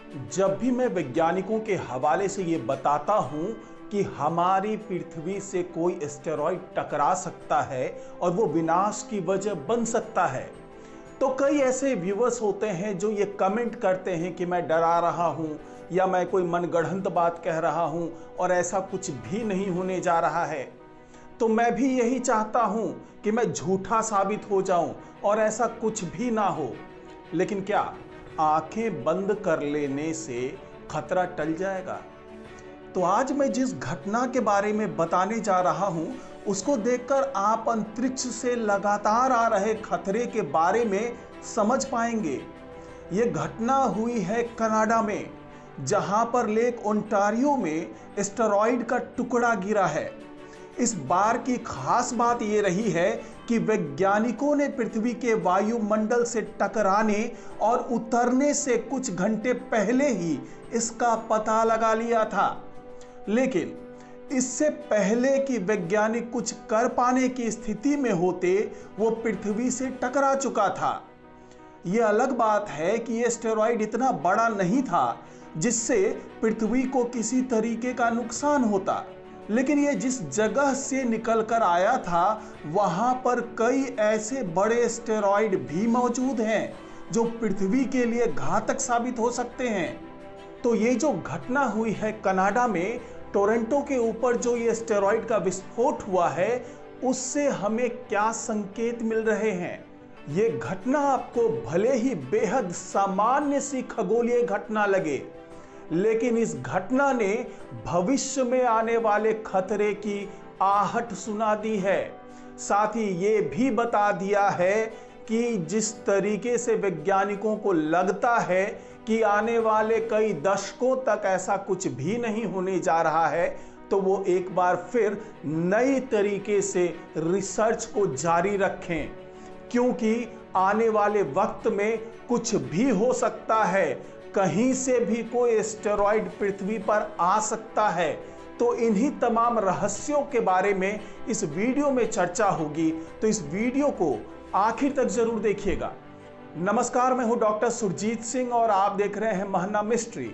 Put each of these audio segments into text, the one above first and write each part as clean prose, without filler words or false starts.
जब भी मैं वैज्ञानिकों के हवाले से ये बताता हूं कि हमारी पृथ्वी से कोई एस्टेरॉयड टकरा सकता है और वो विनाश की वजह बन सकता है, तो कई ऐसे व्यूअर्स होते हैं जो ये कमेंट करते हैं कि मैं डरा रहा हूं या मैं कोई मनगढ़ंत बात कह रहा हूं और ऐसा कुछ भी नहीं होने जा रहा है। तो मैं भी यही चाहता हूं कि मैं झूठा साबित हो जाऊं और ऐसा कुछ भी ना हो। लेकिन क्या आंखें बंद कर लेने से खतरा टल जाएगा? तो आज मैं जिस घटना के बारे में बताने जा रहा हूं, उसको देखकर आप अंतरिक्ष से लगातार आ रहे खतरे के बारे में समझ पाएंगे। ये घटना हुई है कनाडा में, जहां पर लेक ओंटारियो में एस्टेरॉयड का टुकड़ा गिरा है। इस बार की खास बात यह रही है कि वैज्ञानिकों ने पृथ्वी के वायुमंडल से टकराने और उतरने से कुछ घंटे पहले ही इसका पता लगा लिया था। लेकिन इससे पहले कि वैज्ञानिक कुछ कर पाने की स्थिति में होते, वो पृथ्वी से टकरा चुका था। यह अलग बात है कि यह एस्टेरॉयड इतना बड़ा नहीं था जिससे पृथ्वी को किसी तरीके का नुकसान होता, लेकिन यह जिस जगह से निकलकर आया था वहां पर कई ऐसे बड़े एस्टेरॉयड भी मौजूद हैं जो पृथ्वी के लिए घातक साबित हो सकते हैं। तो ये जो घटना हुई है कनाडा में, टोरंटो के ऊपर जो ये एस्टेरॉयड का विस्फोट हुआ है, उससे हमें क्या संकेत मिल रहे हैं? ये घटना आपको भले ही बेहद सामान्य सी खगोलीय घटना लगे, लेकिन इस घटना ने भविष्य में आने वाले खतरे की आहट सुना दी है। साथ ही ये भी बता दिया है कि जिस तरीके से वैज्ञानिकों को लगता है कि आने वाले कई दशकों तक ऐसा कुछ भी नहीं होने जा रहा है, तो वो एक बार फिर नई तरीके से रिसर्च को जारी रखें, क्योंकि आने वाले वक्त में कुछ भी हो सकता है। कहीं से भी कोई एस्टेरॉयड पृथ्वी पर आ सकता है। तो इन्हीं तमाम रहस्यों के बारे में इस वीडियो में चर्चा होगी, तो इस वीडियो को आखिर तक जरूर देखिएगा। नमस्कार, मैं हूं डॉक्टर सुरजीत सिंह और आप देख रहे हैं महना मिस्ट्री।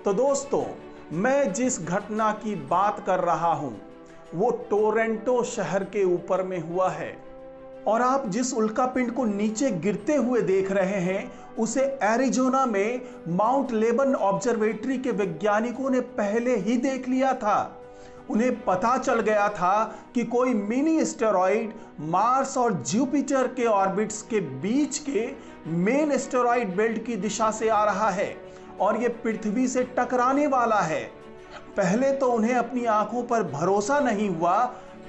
तो दोस्तों, मैं जिस घटना की बात कर रहा हूं वो टोरंटो शहर के ऊपर में हुआ है, और आप जिस उल्कापिंड को नीचे गिरते हुए देख रहे हैं उसे एरिज़ोना में माउंट लेबन ऑब्जर्वेटरी के वैज्ञानिकों ने पहले ही देख लिया था। उन्हें पता चल गया था कि कोई मिनी एस्टेरॉयड मार्स और जुपिटर के ऑर्बिट्स के बीच के मेन एस्टेरॉयड बेल्ट की दिशा से आ रहा है और यह पृथ्वी से टकराने वाला है। पहले तो उन्हें अपनी आंखों पर भरोसा नहीं हुआ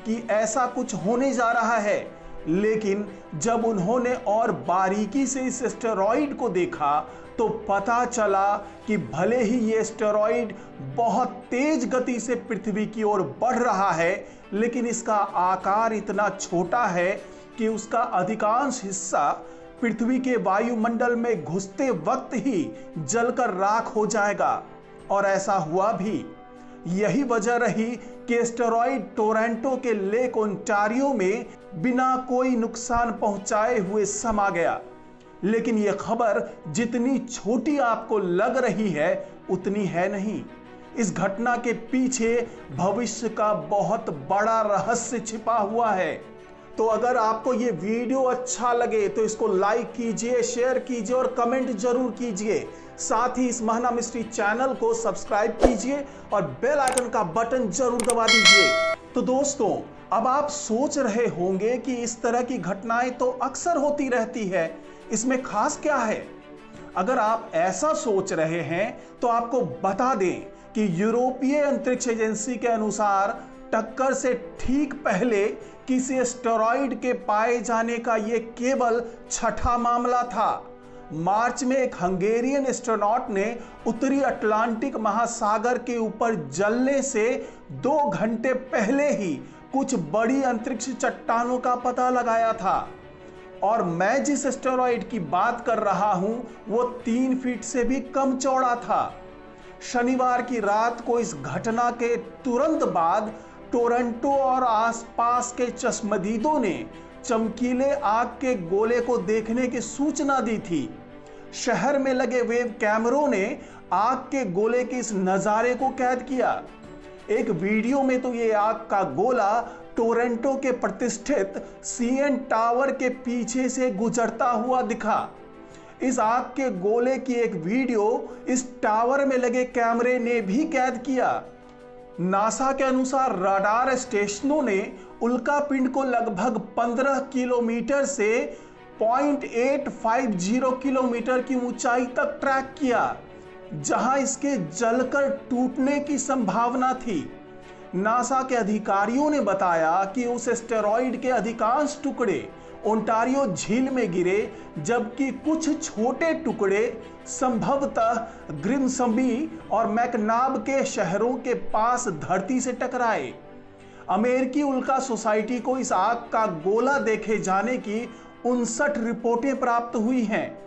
कि ऐसा कुछ होने जा रहा है, लेकिन जब उन्होंने और बारीकी से इस एस्टेरॉयड को देखा तो पता चला कि भले ही ये एस्टेरॉयड बहुत तेज गति से पृथ्वी की ओर बढ़ रहा है, लेकिन इसका आकार इतना छोटा है कि उसका अधिकांश हिस्सा पृथ्वी के वायुमंडल में घुसते वक्त ही जलकर राख हो जाएगा। और ऐसा हुआ भी। यही वजह रही कि एस्टेरॉयड टोरंटो के लेक ओंटारियो में बिना कोई नुकसान पहुंचाए हुए समा गया। लेकिन यह खबर जितनी छोटी आपको लग रही है उतनी है नहीं। इस घटना के पीछे भविष्य का बहुत बड़ा रहस्य छिपा हुआ है। तो अगर आपको ये वीडियो अच्छा लगे तो इसको लाइक कीजिए, शेयर कीजिए और कमेंट जरूर कीजिए। साथ ही इस महना मिस्ट्री चैनल को सब्सक्राइब कीजिए और बेल आइकन का बटन जरूर दबा दीजिए। तो दोस्तों, अब आप सोच रहे होंगे कि इस तरह की घटनाएं तो अक्सर होती रहती है, इसमें खास क्या है? अगर आप ऐसा सोच रहे हैं तो आपको बता दें कि यूरोपीय अंतरिक्ष एजेंसी के अनुसार टक्कर से ठीक पहले किसी एस्टेरॉयड के पाए जाने का यह केवल छठा मामला था। मार्च में एक हंगेरियन एस्ट्रोनॉट ने उत्तरी अटलांटिक महासागर के ऊपर जलने से 2 घंटे पहले ही कुछ बड़ी अंतरिक्ष चट्टानों का पता लगाया था। और मैं जिस एस्टेरॉयड की बात कर रहा हूं वो 3 फीट से भी कम चौड़ा था। शनिवार की रात को इस घटना के तुरंत बाद टोरंटो और आसपास के चश्मदीदों ने चमकीले आग के गोले को देखने की सूचना दी थी। शहर में लगे वेब कैमरों ने आग के गोले के इस नजारे को कैद किया। एक वीडियो में तो ये आग का गोला टोरंटो के प्रतिष्ठित सीएन टावर के पीछे से गुजरता हुआ दिखा। इस आग के गोले की एक वीडियो इस टावर में लगे कैमरे ने भी कैद किया। नासा के अनुसार रडार स्टेशनों ने उल्कापिंड को लगभग 15 किलोमीटर से 0.850 किलोमीटर की ऊंचाई तक ट्रैक किया, जहां इसके जलकर टूटने की संभावना थी। नासा के अधिकारियों ने बताया कि उस एस्टेरॉयड के अधिकांश टुकड़े ओंटारियो झील में गिरे, जबकि कुछ छोटे टुकड़े संभवतः ग्रिम्सबी और मैकनाब के शहरों के पास धरती से टकराए। अमेरिकी उल्का सोसाइटी को इस आग का गोला देखे जाने की 59 रिपोर्टें प्राप्त हुई हैं।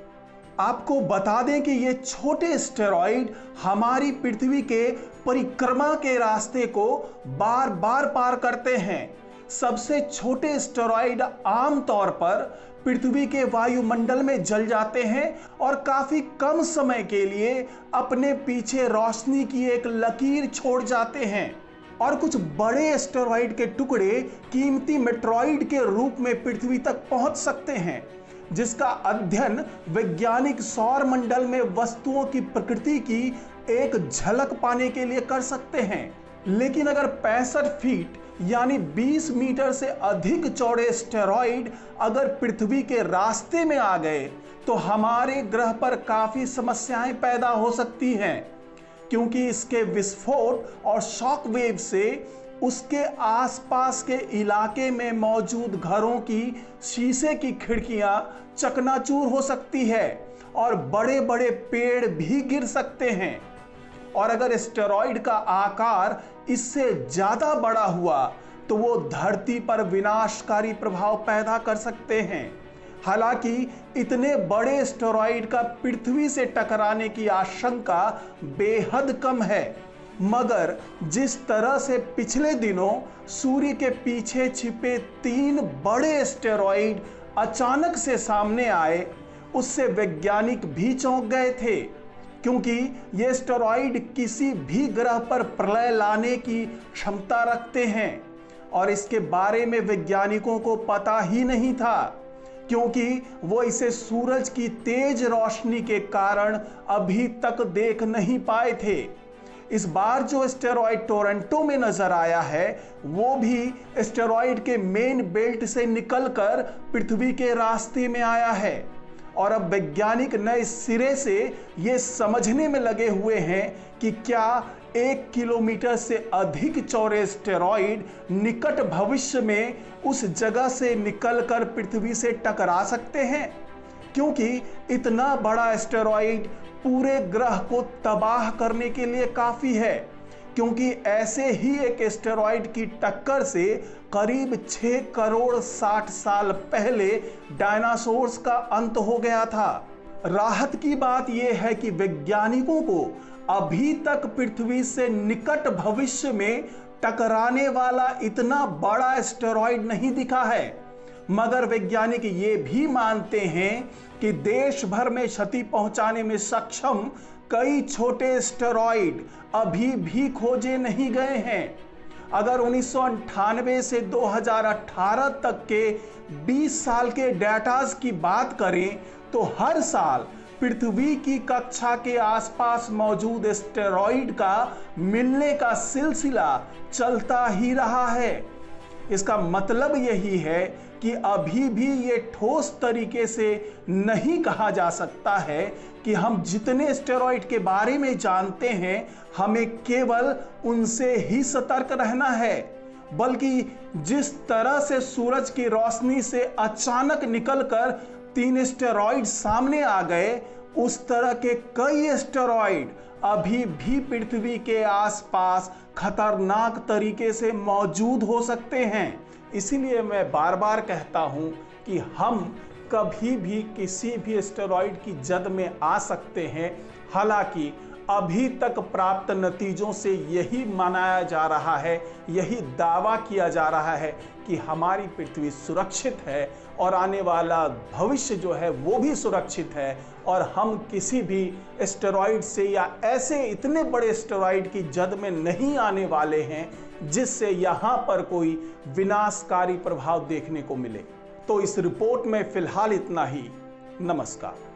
आपको बता दें कि ये छोटे एस्टेरॉयड हमारी पृथ्वी के परिक्रमा के रास्ते को बार बार पार करते हैं। सबसे छोटे एस्टेरॉयड आमतौर पर पृथ्वी के वायुमंडल में जल जाते हैं और काफी कम समय के लिए अपने पीछे रोशनी की एक लकीर छोड़ जाते हैं। और कुछ बड़े एस्टेरॉयड के टुकड़े कीमती मेट्रॉइड के रूप में पृथ्वी तक पहुंच सकते हैं, जिसका अध्ययन वैज्ञानिक सौर मंडल में वस्तुओं की प्रकृति की एक झलक पाने के लिए कर सकते हैं। लेकिन अगर 65 फीट यानी 20 मीटर से अधिक चौड़े एस्टेरॉयड अगर पृथ्वी के रास्ते में आ गए तो हमारे ग्रह पर काफी समस्याएं पैदा हो सकती हैं, क्योंकि इसके विस्फोट और शॉक वेव से उसके आसपास के इलाके में मौजूद घरों की शीशे की खिड़कियां चकनाचूर हो सकती है और बड़े बड़े पेड़ भी गिर सकते हैं। और अगर एस्टेरॉयड का आकार इससे ज्यादा बड़ा हुआ तो वो धरती पर विनाशकारी प्रभाव पैदा कर सकते हैं। हालांकि इतने बड़े एस्टेरॉयड का पृथ्वी से टकराने की आशंका बेहद कम है, मगर जिस तरह से पिछले दिनों सूर्य के पीछे छिपे 3 बड़े एस्टेरॉयड अचानक से सामने आए, उससे वैज्ञानिक भी चौंक गए थे, क्योंकि ये एस्टेरॉयड किसी भी ग्रह पर प्रलय लाने की क्षमता रखते हैं और इसके बारे में वैज्ञानिकों को पता ही नहीं था, क्योंकि वो इसे सूरज की तेज रोशनी के कारण अभी तक देख नहीं पाए थे। इस बार जो एस्टेरॉयड टोरंटो में नजर आया है वो भी एस्टेरॉयड के मेन बेल्ट से निकलकर पृथ्वी के रास्ते में आया है और अब वैज्ञानिक नए सिरे से ये समझने में लगे हुए हैं कि क्या 1 किलोमीटर से अधिक चौड़े एस्टेरॉयड निकट भविष्य में उस जगह से निकलकर पृथ्वी से टकरा सकते हैं, क्योंकि इतना बड़ा एस्टेरॉयड पूरे ग्रह को तबाह करने के लिए काफी है, क्योंकि ऐसे ही एक एस्टेरॉयड की टक्कर से करीब 6 करोड़ 60 साल पहले डायनासोर्स का अंत हो गया था। राहत की बात यह है कि वैज्ञानिकों को अभी तक पृथ्वी से निकट भविष्य में टकराने वाला इतना बड़ा एस्टेरॉयड नहीं दिखा है, मगर वैज्ञानिक ये भी मानते हैं कि देश भर में क्षति पहुंचाने में सक्षम कई छोटे एस्टेरॉयड अभी भी खोजे नहीं गए हैं। अगर 1998 से 2018 तक के 20 साल के डेटास की बात करें तो हर साल पृथ्वी की कक्षा के आसपास मौजूद एस्टेरॉयड का मिलने का सिलसिला चलता ही रहा है। इसका मतलब यही है कि अभी भी ये ठोस तरीके से नहीं कहा जा सकता है कि हम जितने एस्टेरॉयड के बारे में जानते हैं हमें केवल उनसे ही सतर्क रहना है, बल्कि जिस तरह से सूरज की रोशनी से अचानक निकलकर 3 एस्टेरॉयड सामने आ गए, उस तरह के कई एस्टेरॉयड अभी भी पृथ्वी के आसपास खतरनाक तरीके से मौजूद हो सकते हैं। इसीलिए मैं बार बार कहता हूं कि हम कभी भी किसी भी एस्टेरॉयड की जद में आ सकते हैं। हालांकि अभी तक प्राप्त नतीजों से यही मनाया जा रहा है, यही दावा किया जा रहा है कि हमारी पृथ्वी सुरक्षित है और आने वाला भविष्य जो है वो भी सुरक्षित है और हम किसी भी एस्टेरॉइड से या ऐसे इतने बड़े एस्टेरॉइड की जद में नहीं आने वाले हैं जिससे यहाँ पर कोई विनाशकारी प्रभाव देखने को मिले। तो इस रिपोर्ट में फिलहाल इतना ही। नमस्कार।